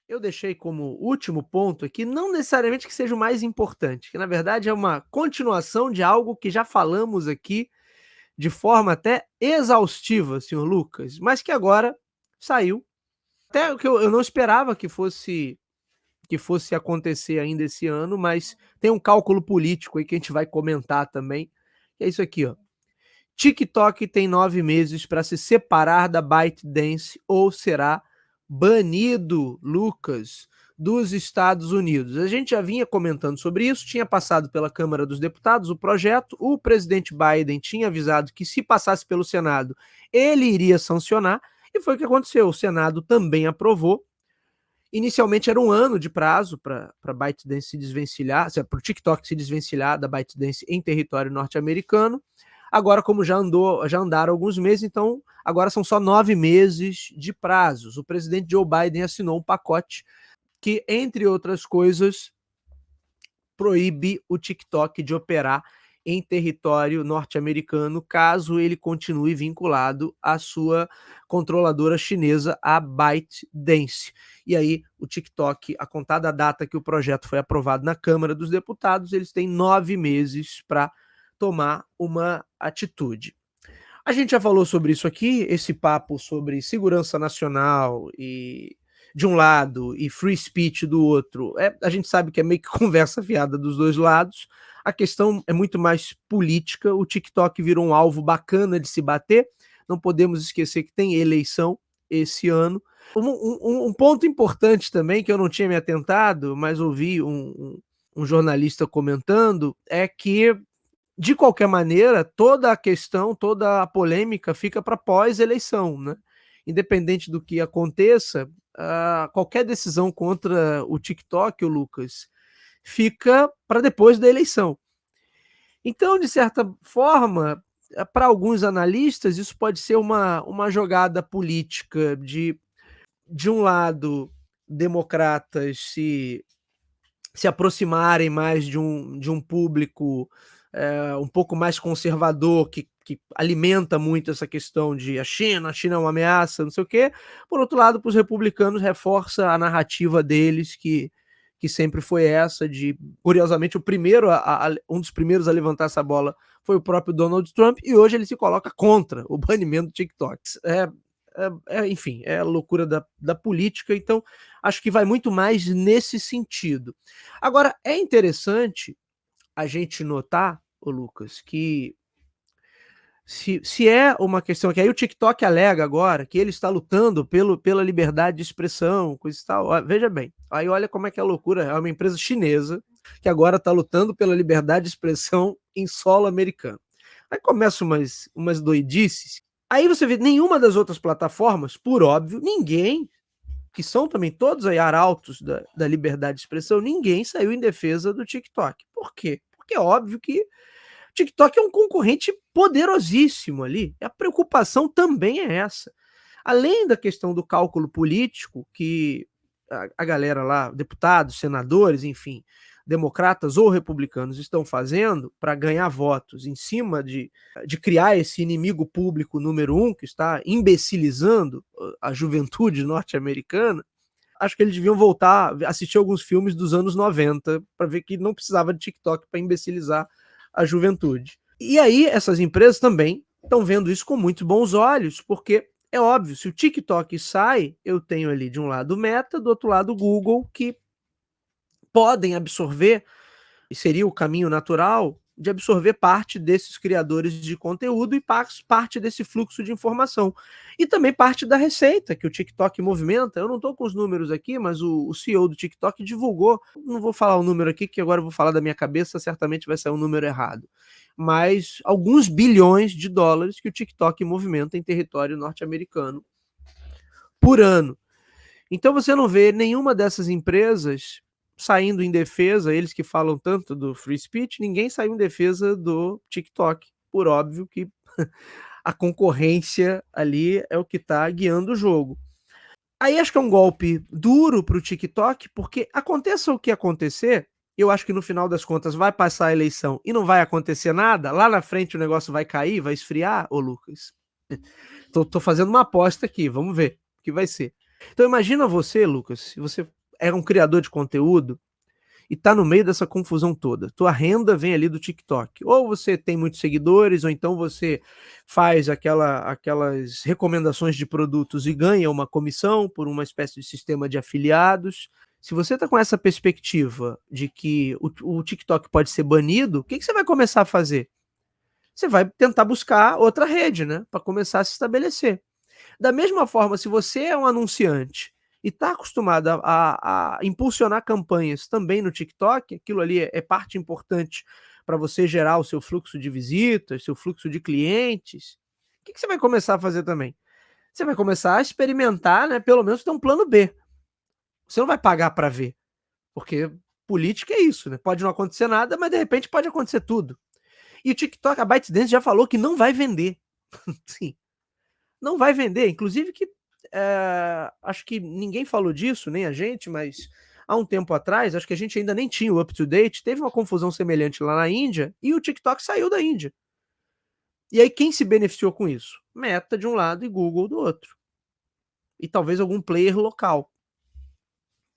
eu deixei como último ponto aqui, não necessariamente que seja o mais importante, que na verdade é uma continuação de algo que já falamos aqui de forma até exaustiva, senhor Lucas, mas que agora saiu. Até o que eu não esperava que fosse acontecer ainda esse ano, mas tem um cálculo político aí que a gente vai comentar também, que é isso aqui, ó. TikTok tem 9 meses para se separar da ByteDance ou será banido, Lucas, dos Estados Unidos. A gente já vinha comentando sobre isso, tinha passado pela Câmara dos Deputados o projeto, o presidente Biden tinha avisado que se passasse pelo Senado, ele iria sancionar, e foi o que aconteceu. O Senado também aprovou. Inicialmente era um ano de prazo para a ByteDance se desvencilhar, para o TikTok se desvencilhar da ByteDance em território norte-americano. Agora, como já andaram alguns meses, então agora são só 9 meses de prazos. O presidente Joe Biden assinou um pacote que, entre outras coisas, proíbe o TikTok de operar em território norte-americano, caso ele continue vinculado à sua controladora chinesa, a ByteDance. E aí, o TikTok, a contar da data que o projeto foi aprovado na Câmara dos Deputados, eles têm 9 meses para tomar uma atitude. A gente já falou sobre isso aqui, esse papo sobre segurança nacional e de um lado e free speech do outro, a gente sabe que é meio que conversa fiada dos dois lados. A questão é muito mais política. O TikTok virou um alvo bacana de se bater. Não podemos esquecer que tem eleição esse ano. Um ponto importante também, que eu não tinha me atentado, mas ouvi um jornalista comentando, é que de qualquer maneira, toda a questão, toda a polêmica fica para pós-eleição, né? Independente do que aconteça, qualquer decisão contra o TikTok, o Lucas, fica para depois da eleição. Então, de certa forma, para alguns analistas, isso pode ser uma jogada política de um lado, democratas se aproximarem mais de um público um pouco mais conservador, que alimenta muito essa questão de a China é uma ameaça, não sei o quê. Por outro lado, para os republicanos, reforça a narrativa deles, que sempre foi essa de, curiosamente, um dos primeiros a levantar essa bola foi o próprio Donald Trump, e hoje ele se coloca contra o banimento do TikTok. Enfim, é a loucura da política, então acho que vai muito mais nesse sentido. Agora, é interessante a gente notar, ô Lucas, que se é uma questão que aí o TikTok alega agora que ele está lutando pela liberdade de expressão, coisa e tal. Veja bem, aí olha como é que é a loucura. É uma empresa chinesa que agora está lutando pela liberdade de expressão em solo americano. Aí começam umas doidices. Aí você vê nenhuma das outras plataformas, por óbvio, ninguém, que são também todos aí arautos da liberdade de expressão, ninguém saiu em defesa do TikTok. Por quê? Porque é óbvio que o TikTok é um concorrente poderosíssimo ali. A preocupação também é essa. Além da questão do cálculo político, que a galera lá, deputados, senadores, enfim, democratas ou republicanos estão fazendo para ganhar votos em cima de criar esse inimigo público número um, que está imbecilizando a juventude norte-americana, acho que eles deviam voltar, assistir alguns filmes dos anos 90 para ver que não precisava de TikTok para imbecilizar a juventude. E aí essas empresas também estão vendo isso com muito bons olhos, porque é óbvio, se o TikTok sai, eu tenho ali de um lado o Meta, do outro lado o Google, que podem absorver, e seria o caminho natural, de absorver parte desses criadores de conteúdo e parte desse fluxo de informação. E também parte da receita que o TikTok movimenta. Eu não estou com os números aqui, mas o CEO do TikTok divulgou, não vou falar o número aqui, que agora eu vou falar da minha cabeça, certamente vai sair um número errado, mas alguns bilhões de dólares que o TikTok movimenta em território norte-americano por ano. Então você não vê nenhuma dessas empresas saindo em defesa, eles que falam tanto do free speech, ninguém saiu em defesa do TikTok. Por óbvio que a concorrência ali é o que está guiando o jogo. Aí acho que é um golpe duro para o TikTok, porque aconteça o que acontecer, eu acho que no final das contas vai passar a eleição e não vai acontecer nada, lá na frente o negócio vai cair, vai esfriar, ô Lucas. Tô fazendo uma aposta aqui, vamos ver o que vai ser. Então imagina você, Lucas, se você é um criador de conteúdo e tá no meio dessa confusão toda. Tua renda vem ali do TikTok. Ou você tem muitos seguidores, ou então você faz aquelas recomendações de produtos e ganha uma comissão por uma espécie de sistema de afiliados. Se você tá com essa perspectiva de que o TikTok pode ser banido, o que você vai começar a fazer? Você vai tentar buscar outra rede, né, para começar a se estabelecer. Da mesma forma, se você é um anunciante e está acostumado a impulsionar campanhas também no TikTok, aquilo ali é parte importante para você gerar o seu fluxo de visitas, seu fluxo de clientes, o que você vai começar a fazer também? Você vai começar a experimentar, né, pelo menos ter um plano B. Você não vai pagar para ver, porque política é isso, né, pode não acontecer nada, mas de repente pode acontecer tudo. E o TikTok, a ByteDance já falou que não vai vender. Sim. Não vai vender, inclusive que, acho que ninguém falou disso, nem a gente, mas há um tempo atrás, acho que a gente ainda nem tinha o up to date, teve uma confusão semelhante lá na Índia e o TikTok saiu da Índia. E aí quem se beneficiou com isso? Meta de um lado e Google do outro. E talvez algum player local.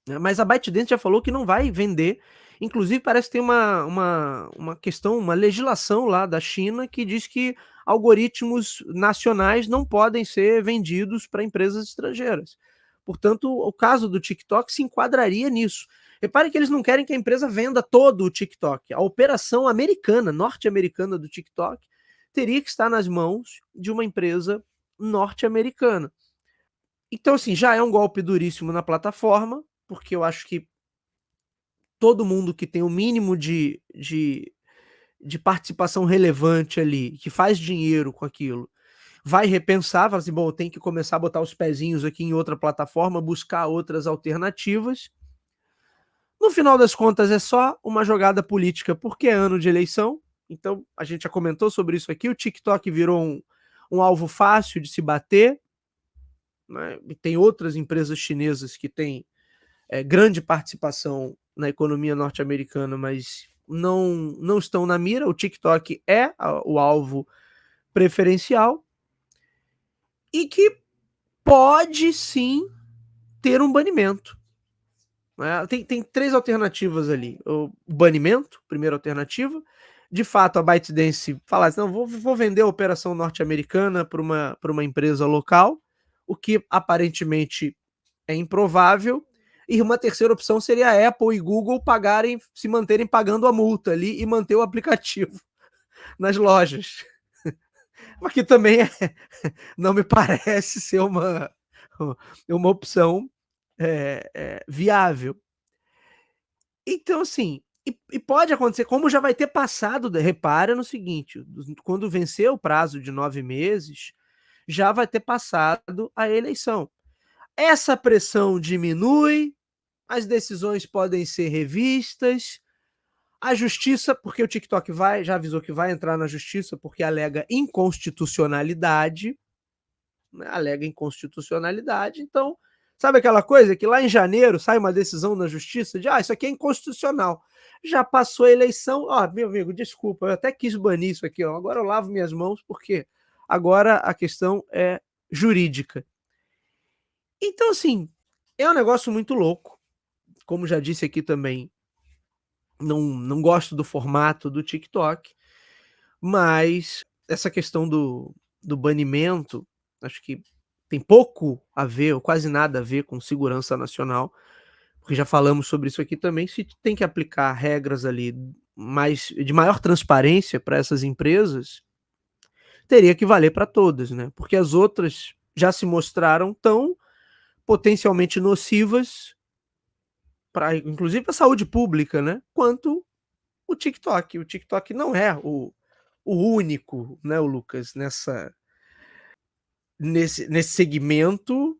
Né? Mas a ByteDance já falou que não vai vender. Inclusive, parece que tem uma questão, uma legislação lá da China que diz que algoritmos nacionais não podem ser vendidos para empresas estrangeiras. Portanto, o caso do TikTok se enquadraria nisso. Repare que eles não querem que a empresa venda todo o TikTok. A operação americana, norte-americana do TikTok, teria que estar nas mãos de uma empresa norte-americana. Então, assim, já é um golpe duríssimo na plataforma, porque eu acho que todo mundo que tem o mínimo de participação relevante ali, que faz dinheiro com aquilo, vai repensar, fala assim, bom, eu tenho que começar a botar os pezinhos aqui em outra plataforma, buscar outras alternativas. No final das contas, é só uma jogada política, porque é ano de eleição. Então, a gente já comentou sobre isso aqui. O TikTok virou um alvo fácil de se bater. Né? E tem outras empresas chinesas que têm grande participação na economia norte-americana, mas não estão na mira. O TikTok é o alvo preferencial e que pode sim ter um banimento. Né? Tem três alternativas ali. O banimento, primeira alternativa. De fato, a ByteDance fala assim, não, vou vender a operação norte-americana para uma empresa local, o que aparentemente é improvável. E uma terceira opção seria a Apple e Google se manterem pagando a multa ali e manter o aplicativo nas lojas. Mas que também não me parece ser uma opção viável. Então, assim, e pode acontecer, como já vai ter passado, repara no seguinte, quando vencer o prazo de 9 meses, já vai ter passado a eleição. Essa pressão diminui, as decisões podem ser revistas, a justiça, porque o TikTok já avisou que vai entrar na justiça porque alega inconstitucionalidade, né, alega inconstitucionalidade, então, sabe aquela coisa que lá em janeiro sai uma decisão na justiça de, isso aqui é inconstitucional. Já passou a eleição, meu amigo, desculpa, eu até quis banir isso aqui, agora eu lavo minhas mãos porque agora a questão é jurídica. Então, assim, é um negócio muito louco. Como já disse aqui também, não gosto do formato do TikTok, mas essa questão do banimento, acho que tem pouco a ver, ou quase nada a ver com segurança nacional, porque já falamos sobre isso aqui também, se tem que aplicar regras ali de maior transparência para essas empresas, teria que valer para todas, né? Porque as outras já se mostraram tão potencialmente nocivas para, inclusive, a saúde pública, né? Quanto o TikTok. O TikTok não é o único, né, o Lucas, nesse segmento.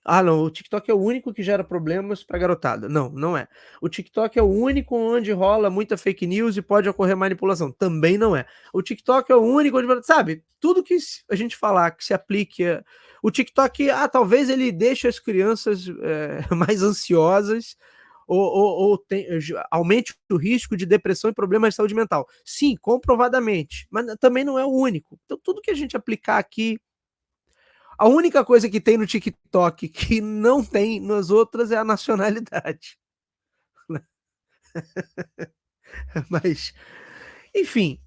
Não, o TikTok é o único que gera problemas para garotada. Não, não é. O TikTok é o único onde rola muita fake news e pode ocorrer manipulação. Também não é. O TikTok é o único onde, sabe, tudo que a gente falar que se aplique. O TikTok, talvez ele deixe as crianças mais ansiosas ou aumente o risco de depressão e problemas de saúde mental. Sim, comprovadamente. Mas também não é o único. Então, tudo que a gente aplicar aqui, A única coisa que tem no TikTok que não tem nas outras é a nacionalidade. Mas, enfim,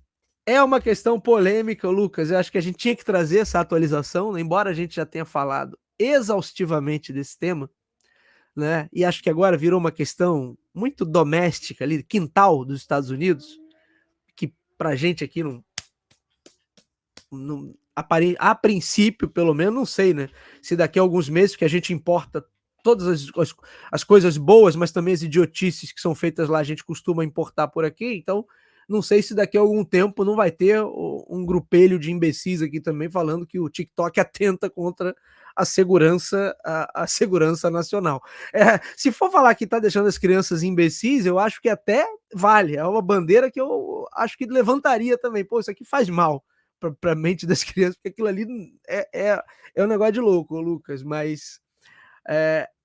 é uma questão polêmica, Lucas. Eu acho que a gente tinha que trazer essa atualização, né? Embora a gente já tenha falado exaustivamente desse tema, né? E acho que agora virou uma questão muito doméstica ali, quintal dos Estados Unidos, que pra gente aqui a princípio, pelo menos, não sei, né? Se daqui a alguns meses que a gente importa todas as coisas boas, mas também as idiotices que são feitas lá, a gente costuma importar por aqui, então não sei se daqui a algum tempo não vai ter um grupelho de imbecis aqui também falando que o TikTok atenta contra a segurança nacional. Se for falar que está deixando as crianças imbecis, eu acho que até vale. É uma bandeira que eu acho que levantaria também. Pô, isso aqui faz mal para a mente das crianças, porque aquilo ali é um negócio de louco, Lucas. Mas,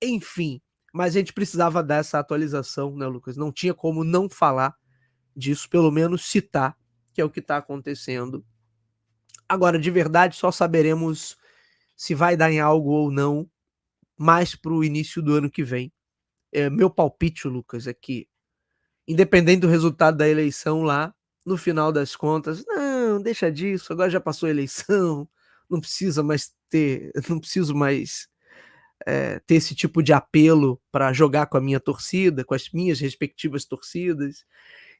enfim, mas a gente precisava dar essa atualização, né, Lucas? Não tinha como não falar disso, pelo menos citar, que é o que está acontecendo. Agora, de verdade, só saberemos se vai dar em algo ou não mais para o início do ano que vem. Meu palpite, Lucas, é que, independente do resultado da eleição lá, no final das contas, não, deixa disso, agora já passou a eleição, não precisa mais ter, não preciso mais ter esse tipo de apelo para jogar com a minha torcida, com as minhas respectivas torcidas.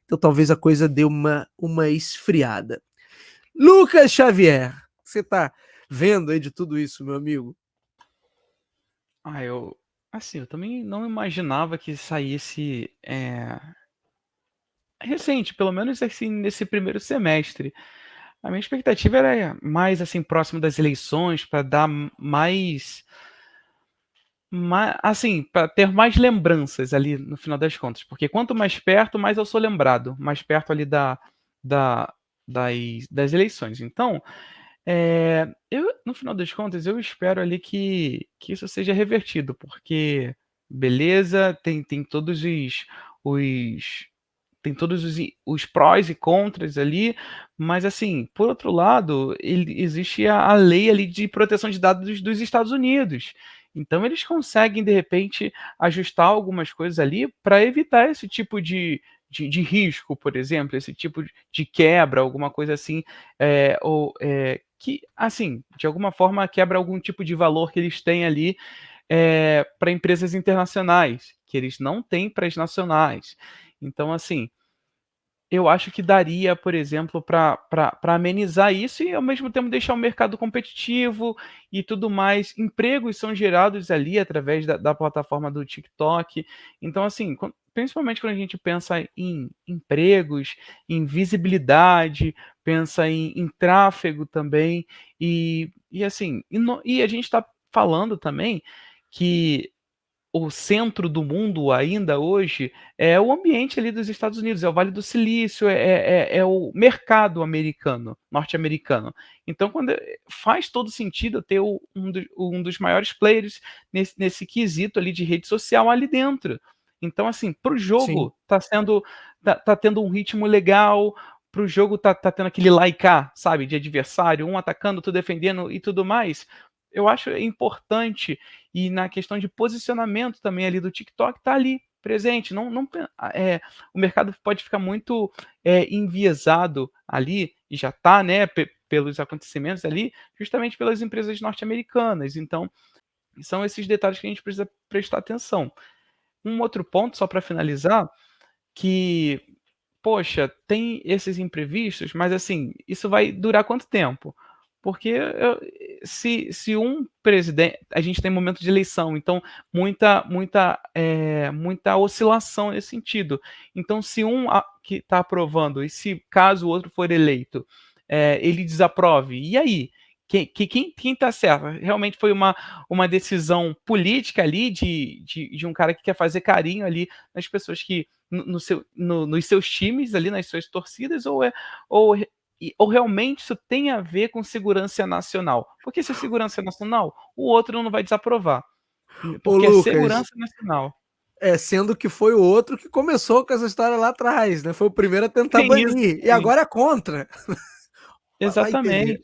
Então talvez a coisa dê uma esfriada. Lucas Xavier, você tá vendo aí de tudo isso, meu amigo? Eu também não imaginava que saísse recente, pelo menos assim, nesse primeiro semestre. A minha expectativa era mais assim próximo das eleições para dar assim, para ter mais lembranças ali no final das contas, porque quanto mais perto, mais eu sou lembrado, mais perto ali da, das eleições. Então, no final das contas, eu espero ali que isso seja revertido, porque beleza, tem todos os tem todos os prós e contras ali, mas assim, por outro lado, existe a lei ali de proteção de dados dos Estados Unidos. Então eles conseguem, de repente, ajustar algumas coisas ali para evitar esse tipo de risco, por exemplo, esse tipo de quebra, alguma coisa assim, que, assim, de alguma forma quebra algum tipo de valor que eles têm ali para empresas internacionais, que eles não têm para as nacionais. Então, assim, eu acho que daria, por exemplo, para amenizar isso e, ao mesmo tempo, deixar o mercado competitivo e tudo mais. Empregos são gerados ali através da plataforma do TikTok. Então, assim, principalmente quando a gente pensa em empregos, em visibilidade, pensa em tráfego também. E assim, e a gente está falando também que o centro do mundo ainda hoje é o ambiente ali dos Estados Unidos, é o Vale do Silício, é o mercado americano, norte-americano. Então, faz todo sentido ter um dos maiores players nesse quesito ali de rede social ali dentro. Então, assim, para o Sim. jogo tá tendo um ritmo legal, para o jogo tá tendo aquele laicar, sabe, de adversário, um atacando, outro defendendo e tudo mais. Eu acho importante e na questão de posicionamento também ali do TikTok tá ali presente. O mercado pode ficar muito enviesado ali, e já está, né, pelos acontecimentos ali, justamente pelas empresas norte-americanas. Então, são esses detalhes que a gente precisa prestar atenção. Um outro ponto, só para finalizar, que, poxa, tem esses imprevistos, mas assim, isso vai durar quanto tempo? Porque se um presidente. A gente tem momento de eleição, então muita oscilação nesse sentido. Então, se que está aprovando, e se caso o outro for eleito, ele desaprove, e aí? Quem está certo? Realmente foi uma decisão política ali de um cara que quer fazer carinho ali nas pessoas que nos seus times ali, nas suas torcidas, ou, ou realmente isso tem a ver com segurança nacional? Porque se é segurança nacional, o outro não vai desaprovar, Ô, porque é Lucas, segurança nacional. sendo que foi o outro que começou com essa história lá atrás, né? Foi o primeiro a tentar Tem isso banir, e também. agora é contra. Vai entender. Exatamente.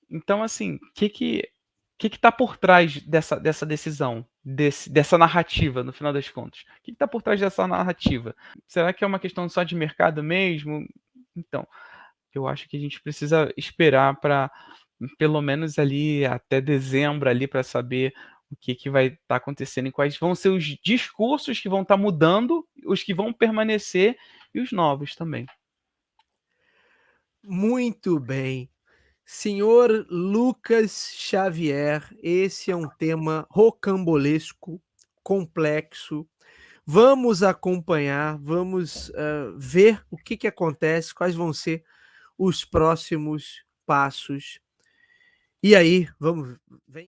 Então, assim, o que tá por trás dessa decisão, dessa narrativa, no final das contas? O que tá por trás dessa narrativa? Será que é uma questão só de mercado mesmo? Então, eu acho que a gente precisa esperar para pelo menos ali até dezembro ali para saber o que vai estar acontecendo e quais vão ser os discursos que vão estar mudando, os que vão permanecer e os novos também. Muito bem. Senhor Lucas Xavier, esse é um tema rocambolesco, complexo. Vamos acompanhar, vamos, ver o que que acontece, quais vão ser os próximos passos. E aí, vamos vem